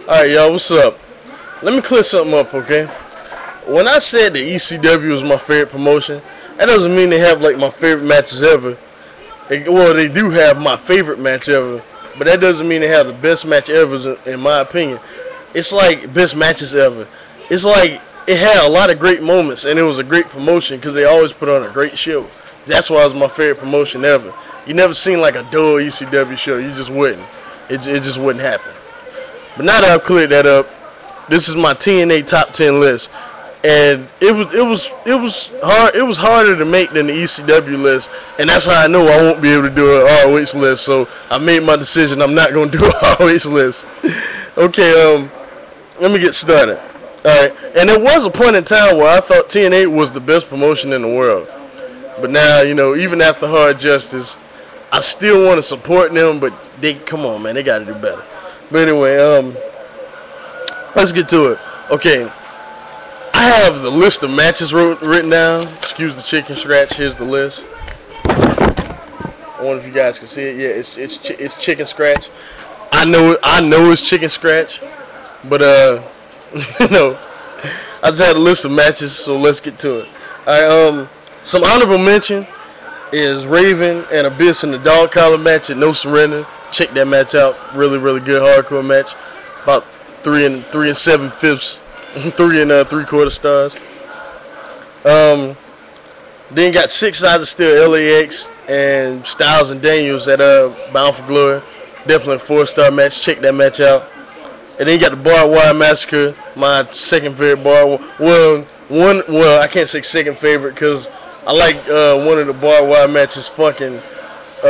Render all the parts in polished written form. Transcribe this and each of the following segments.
Alright, y'all, what's up? Let me clear something up, okay? When I said that ECW was my favorite promotion, that doesn't mean they have like my favorite matches ever. Well, they do have my favorite match ever, but that doesn't mean they have the best match ever, in my opinion. It's like best matches ever. It's like it had a lot of great moments, and it was a great promotion because they always put on a great show. That's why it was my favorite promotion ever. You never seen like a dull ECW show. You just wouldn't. It just wouldn't happen. But now that I've cleared that up, this is my TNA top 10 list, and it was hard. It was harder to make than the ECW list, and that's how I know I won't be able to do an ROH list. So I made my decision. I'm not going to do an ROH list. Okay, let me get started. All right, and there was a point in time where I thought TNA was the best promotion in the world, but now, you know, even after Hard Justice, I still want to support them. But come on, man, they got to do better. But anyway, let's get to it. Okay, I have the list of matches written down. Excuse the chicken scratch. Here's the list. I wonder if you guys can see it. Yeah, it's chicken scratch. I know it's chicken scratch, but you know, I just had a list of matches, so let's get to it. All right, some honorable mention is Raven and Abyss in the dog collar match at No Surrender. Check that match out. Really, really good hardcore match. About 3 7/5, 3 3/4 stars. Then got 6 Sides of Steel, LAX, and Styles and Daniels at Bound for Glory. Definitely a 4-star match. Check that match out. And then you got the Barbed Wire Massacre, my second favorite Well, I can't say second favorite because I like one of the Barbed Wire matches fucking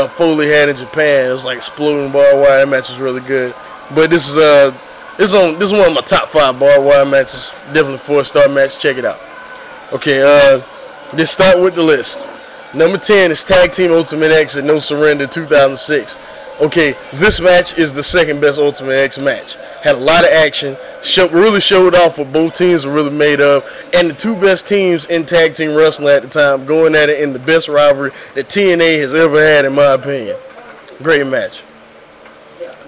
Foley had in Japan. It was like exploding barbed wire. That match was really good. But this is one of my top 5 barbed wire matches. Definitely 4-star match. Check it out. Okay, let's start with the list. Number 10 is Tag Team Ultimate X at No Surrender 2006. Okay, this match is the second best Ultimate X match. Had a lot of action. Really showed off what both teams were really made of. And the two best teams in tag team wrestling at the time going at it in the best rivalry that TNA has ever had, in my opinion. Great match.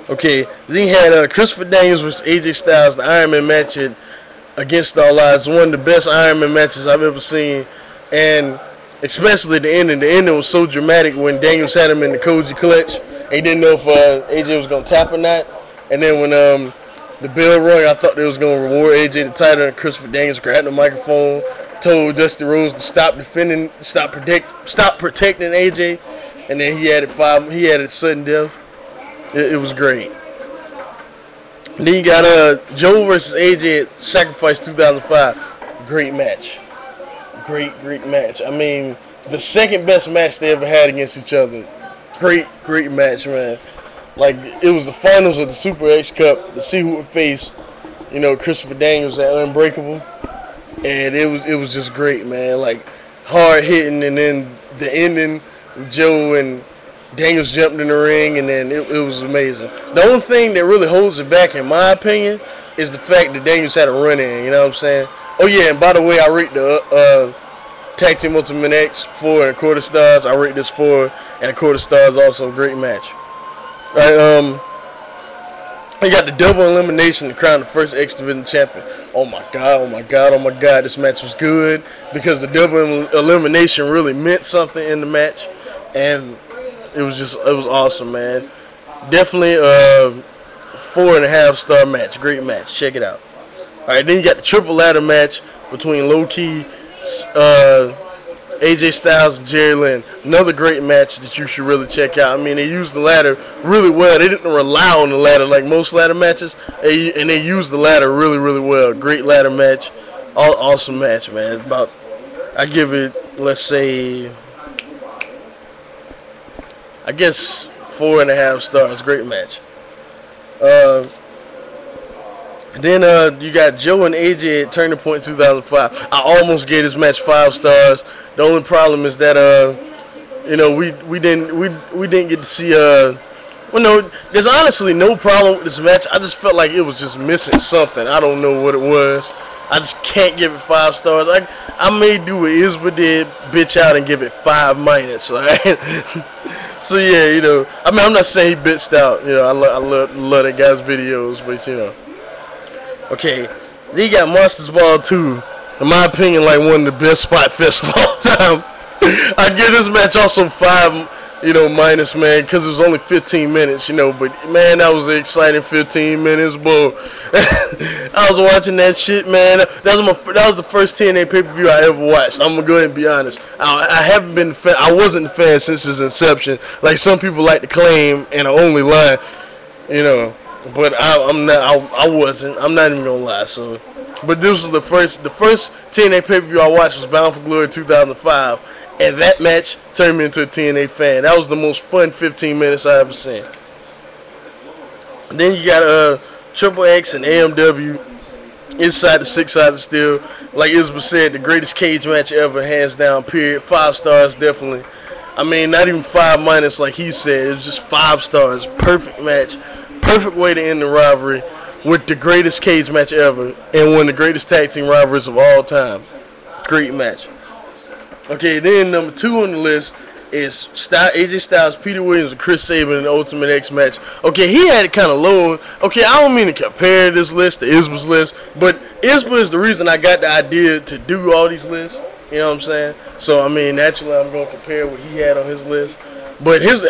Okay, then you had Christopher Daniels vs. AJ Styles, the Iron Man match Against All Odds. One of the best Iron Man matches I've ever seen. And especially the ending. The ending was so dramatic when Daniels had him in the Koji clutch. He didn't know if AJ was going to tap or not. And then when the bell rung, I thought they was going to reward AJ the title, and Christopher Daniels grabbed the microphone, told Dusty Rhodes to stop protecting AJ, and then he added sudden death. It was great. And then you got Joe versus AJ at Sacrifice 2005. Great match. Great match. I mean, the second best match they ever had against each other. Great match, man. Like, it was the finals of the Super X Cup to see who would face, you know, Christopher Daniels at Unbreakable, and it was just great, man. Like, hard hitting, and then the ending, Joe and Daniels jumped in the ring, and then it was amazing. The only thing that really holds it back, in my opinion, is the fact that Daniels had a run in. You know what I'm saying? Oh yeah, and by the way, I rate the Tag Team Ultimate X 4.25 stars. I rate this 4.25 stars. Also, great match. Right, you got the double elimination to crown the first X Division champion. Oh my god, this match was good because the double elimination really meant something in the match, and it was awesome, man. Definitely a 4.5 star match. Great match. Check it out. Alright, then you got the triple ladder match between Low Key, AJ Styles and Jerry Lynn. Another great match that you should really check out. I mean, they used the ladder really well. They didn't rely on the ladder like most ladder matches, and they used the ladder really, really well. Great ladder match. Awesome match, man. I give it, let's say, I guess 4.5 stars. Great match. Then you got Joe and AJ at Turning Point 2005. I almost gave this match 5 stars. The only problem is that you know, we didn't get to see well, no, there's honestly no problem with this match. I just felt like it was just missing something. I don't know what it was. I just can't give it 5 stars. I may do what Isba did, bitch out and give it 5 minus. Right? So yeah, you know, I mean, I'm not saying he bitched out. You know, I love that guy's videos, but you know. Okay, they got Monsters Ball 2. In my opinion, like one of the best spot fests of all time. I give this match also 5, minus, man, because it was only 15 minutes, but man, that was an exciting 15 minutes, bro. I was watching that shit, man. That was the first TNA pay-per-view I ever watched. I'm gonna go ahead and be honest. I haven't been a fan. I wasn't a fan since its inception, like some people like to claim, and I only lie, But I'm not. I wasn't. I'm not even gonna lie. So, but this was the first TNA pay-per-view I watched was Bound for Glory 2005. And that match turned me into a TNA fan. That was the most fun 15 minutes I ever seen. And then you got Triple X and AMW inside the 6-sided steel. Like Isbeth said, the greatest cage match ever, hands down, period. 5 stars, definitely. I mean, not even 5 minus like he said. It was just 5 stars. Perfect match. Perfect way to end the rivalry with the greatest cage match ever and one of the greatest tag team rivalries of all time. Great match. Okay, then number 2 on the list is AJ Styles, Peter Williams, and Chris Sabin in the Ultimate X match. Okay, he had it kind of low. Okay, I don't mean to compare this list to Isbeth's list, but Isbeth is the reason I got the idea to do all these lists. You know what I'm saying? So, I mean, naturally, I'm going to compare what he had on his list. But his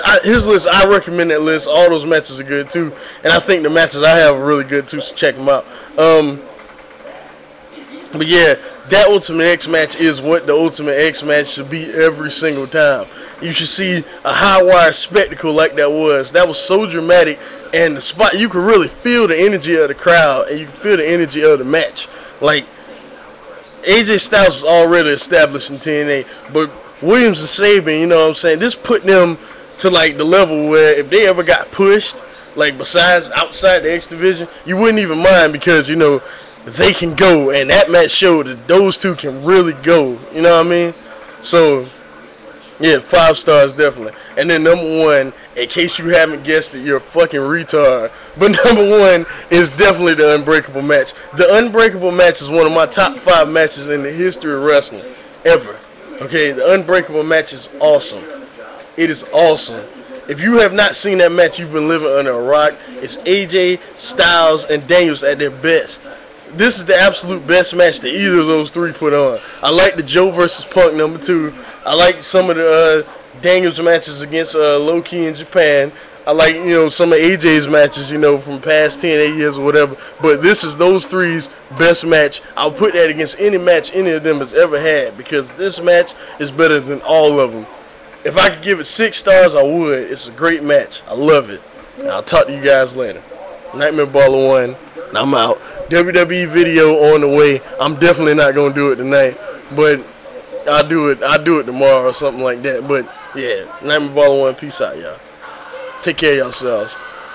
list, I recommend that list. All those matches are good, too. And I think the matches I have are really good, too, so check them out. But, yeah, that Ultimate X match is what the Ultimate X match should be every single time. You should see a high-wire spectacle like that was. That was so dramatic, and the spot, you could really feel the energy of the crowd, and you could feel the energy of the match. Like, AJ Styles was already established in TNA, but Williams and Sabin, you know what I'm saying, this put them to, like, the level where if they ever got pushed, like, besides outside the X division, you wouldn't even mind because, they can go, and that match showed that those two can really go. You know what I mean? So, yeah, 5 stars definitely. And then number 1, in case you haven't guessed it, you're a fucking retard. But number 1 is definitely the Unbreakable match. The Unbreakable match is one of my top 5 matches in the history of wrestling ever. Okay, the Unbreakable match is awesome. It is awesome. If you have not seen that match, you've been living under a rock. It's AJ, Styles, and Daniels at their best. This is the absolute best match that either of those 3 put on. I like the Joe versus Punk number 2. I like some of the Daniels matches against Low-Ki in Japan. I like, some of AJ's matches, from past 10, 8 years or whatever. But this is those 3's best match. I'll put that against any match any of them has ever had because this match is better than all of them. If I could give it 6 stars, I would. It's a great match. I love it. And I'll talk to you guys later. Nightmare Baller 1. And I'm out. WWE video on the way. I'm definitely not gonna do it tonight, but I'll do it tomorrow or something like that. But yeah, Nightmare Baller 1. Peace out, y'all. Take care of yourselves.